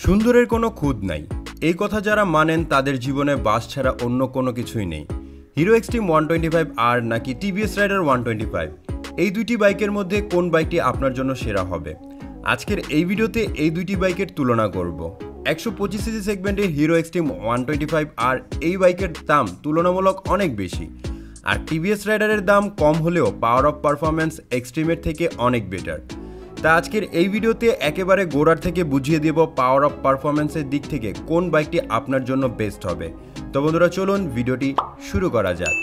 সুন্দরের কোনো খুঁত নাই, এই কথা যারা মানেন তাদের জীবনে বাস ছাড়া অন্য কোনো কিছুই নেই। হিরো এক্সট্রিম 125R নাকি টিভিএস রাইডার 125, এই দুইটি বাইকের মধ্যে কোন বাইকটি আপনার জন্য সেরা হবে? আজকের এই ভিডিওতে এই দুইটি বাইকের তুলনা করব। 125cc সেগমেন্টের হিরো এক্সট্রিম 125R এই বাইকের দাম তুলনামূলক অনেক বেশি, আর টিভিএস রাইডারের দাম কম হলেও পাওয়ার অফ পারফরমেন্স এক্সট্রিমের থেকে অনেক বেটার। তা আজকের এই ভিডিওতে একেবারে গোড়ার থেকে বুঝিয়ে দেব পাওয়ার অফ পারফরমেন্সের দিক থেকে কোন বাইকটি আপনার জন্য বেস্ট হবে। তো বন্ধুরা চলুন ভিডিওটি শুরু করা যাক।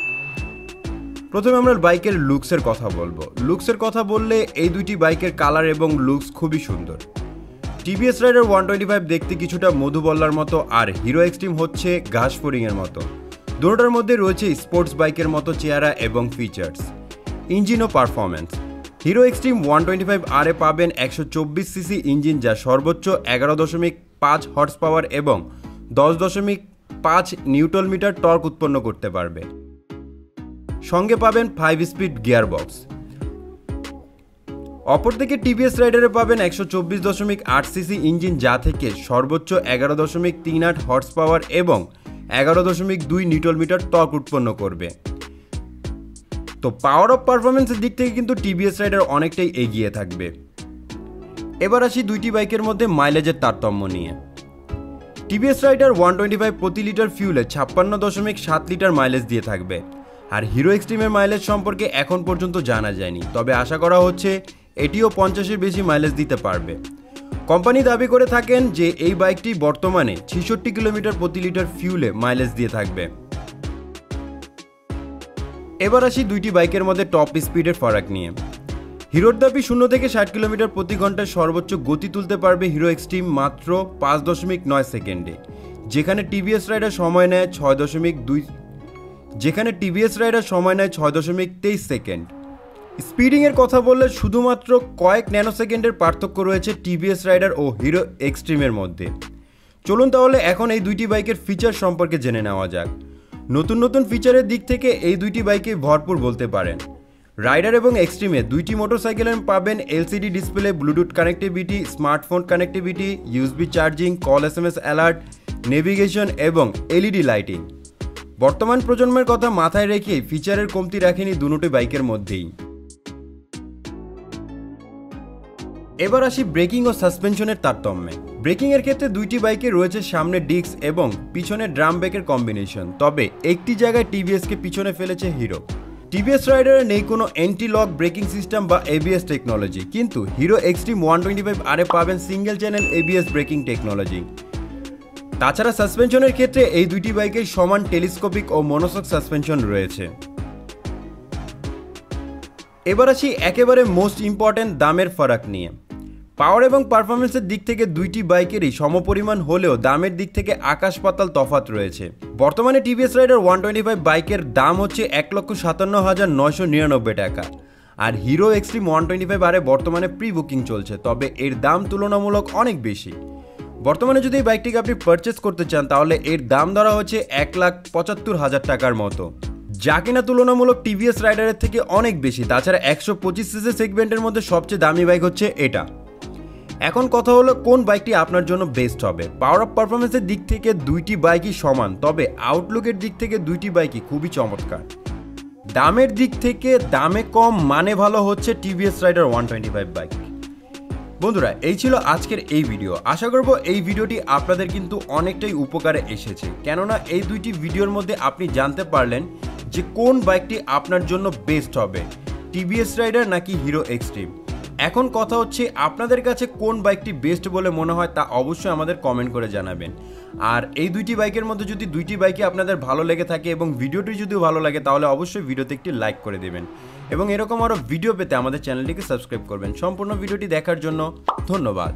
প্রথমে আমরা বাইকের লুকসের কথা বলবো। লুকসের কথা বললে এই দুইটি বাইকের কালার এবং লুকস খুবই সুন্দর। টিভিএস রাইডার 125 দেখতে কিছুটা মধুবল্লার মতো, আর হিরো এক্সট্রিম হচ্ছে ঘাস ফড়িংয়ের মতো। দুটোটার মধ্যে রয়েছে স্পোর্টস বাইকের মতো চেহারা এবং ফিচার্স, ইঞ্জিন ও পারফরমেন্স। হিরো এক্সট্রিম 125R এ পাবেন 124cc ইঞ্জিন, যা সর্বোচ্চ 11.5 হর্স পাওয়ার এবং 10.5 নিউটন মিটার টর্ক উৎপন্ন করতে পারবে। সঙ্গে পাবেন 5 স্পিড গিয়ারবক্স। অপরদিকে টিভিএস রাইডারে পাবেন 124.8cc ইঞ্জিন, যা থেকে সর্বোচ্চ 11.38 হর্স পাওয়ার এবং 11.2 নিউটন মিটার টর্ক উৎপন্ন করবে। তো পাওয়ার অফ পারফরমেন্সের দিক থেকে কিন্তু টিভিএস রাইডার অনেকটাই এগিয়ে থাকবে। এবার আসি দুইটি বাইকের মধ্যে মাইলেজের তারতম্য নিয়ে। টিভিএস রাইডার 125 প্রতি লিটার ফিউলে 56.7 লিটার মাইলেজ দিয়ে থাকবে, আর হিরো এক্সট্রিমের মাইলেজ সম্পর্কে এখন পর্যন্ত জানা যায়নি, তবে আশা করা হচ্ছে এটিও 50-এর বেশি মাইলেজ দিতে পারবে। কোম্পানি দাবি করে থাকেন যে এই বাইকটি বর্তমানে 66 কিলোমিটার প্রতি লিটার ফিউলে মাইলেজ দিয়ে থাকবে। এবার আসি দুইটি বাইকের মধ্যে টপ স্পিডের ফারাক নিয়ে। হিরোর দাবি 0 থেকে 60 কিলোমিটার প্রতি ঘন্টায় সর্বোচ্চ গতি তুলতে পারবে হিরো এক্সট্রিম মাত্র 5.9 সেকেন্ডে, যেখানে টিভিএস রাইডার সময় নেয় 6.23 সেকেন্ড। স্পিডিংয়ের কথা বললে শুধুমাত্র কয়েক ন্যানো সেকেন্ডের পার্থক্য রয়েছে টিভিএস রাইডার ও হিরো এক্সট্রিমের মধ্যে। চলুন তাহলে এখন এই দুইটি বাইকের ফিচার সম্পর্কে জেনে নেওয়া যাক। নতুন নতুন ফিচারের দিক থেকে এই দুইটি বাইকে ভরপুর বলতে পারেন। রাইডার এবং এক্সট্রিমে দুইটি মোটরসাইকেলে পাবেন LCD display, Bluetooth connectivity, smartphone connectivity, USB charging, call SMS alert, navigation এবং এলইডি লাইটিং। বর্তমান প্রজন্মের কথা মাথায় রেখে ফিচারের কমতি রাখেনি দুটি বাইকের মধ্যেই। এবার আসি ব্রেকিং ও সাসপেনশনের তারতম্যে। ব্রেকিং এর ক্ষেত্রে দুইটি বাইকে রয়েছে সামনে ডিস্ক এবং পিছনে ড্রাম ব্রেকের কম্বিনেশন, তবে একটি জায়গায় টিভিএসকে পিছনে ফেলেছে হিরো। টিভিএস রাইডারে নেই কোনো অ্যান্টি লক ব্রেকিং সিস্টেম বা এবিএস টেকনোলজি, কিন্তু হিরো এক্সট্রিম 125R এ পাবেন single channel ABS braking technology. তাছাড়া সাসপেনশনের ক্ষেত্রে এই দুইটি বাইকের সমান টেলিস্কোপিক ও মনোশক সাসপেনশন রয়েছে। এবার আসি একেবারে মোস্ট ইম্পর্টেন্ট দামের ফারাক নিয়ে। পাওয়ার এবং পারফরমেন্সের দিক থেকে দুইটি বাইকেরই সমপরিমাণ হলেও দামের দিক থেকে আকাশ পাতাল তফাৎ রয়েছে। বর্তমানে টিভিএস রাইডার 125 বাইকের দাম হচ্ছে 1,57,999 টাকা, আর হিরো এক্সট্রিম 125R বর্তমানে প্রি বুকিং চলছে, তবে এর দাম তুলনামূলক অনেক বেশি। বর্তমানে যদি এই বাইকটিকে আপনি পারচেস করতে চান তাহলে এর দাম ধরা হচ্ছে 1,75,000 টাকার মতো, যা কিনা তুলনামূলক টিভিএস রাইডারের থেকে অনেক বেশি। তাছাড়া 125cc সেগমেন্টের মধ্যে সবচেয়ে দামি বাইক হচ্ছে এটা। এখন কথা হলো কোন বাইকটি আপনার জন্য বেস্ট হবে। পাওয়ার অফ পারফরমেন্সের দিক থেকে দুইটি বাইকই সমান, তবে আউটলুকের দিক থেকে দুইটি বাইকই খুবই চমৎকার। দামের দিক থেকে দামে কম মানে ভালো হচ্ছে টিভিএস রাইডার 125 বাইক। বন্ধুরা এই ছিল আজকের এই ভিডিও। আশা করব এই ভিডিওটি আপনাদের কিন্তু অনেকটাই উপকারে এসেছে, কেননা এই দুইটি ভিডিওর মধ্যে আপনি জানতে পারলেন যে কোন বাইকটি আপনার জন্য বেস্ট হবে, টিভিএস রাইডার নাকি হিরো এক্সট্রিম। এখন কথা হচ্ছে আপনাদের কাছে কোন বাইকটি বেস্ট বলে মনে হয় তা অবশ্যই আমাদের কমেন্ট করে জানাবেন। আর এই দুইটি বাইকের মধ্যে যদি দুইটি বাইকই আপনাদের ভালো লেগে থাকে এবং ভিডিওটি যদি ভালো লাগে তাহলে অবশ্যই ভিডিওতে একটি লাইক করে দেবেন, এবং এরকম আরও ভিডিও পেতে আমাদের চ্যানেলটিকে সাবস্ক্রাইব করবেন। সম্পূর্ণ ভিডিওটি দেখার জন্য ধন্যবাদ।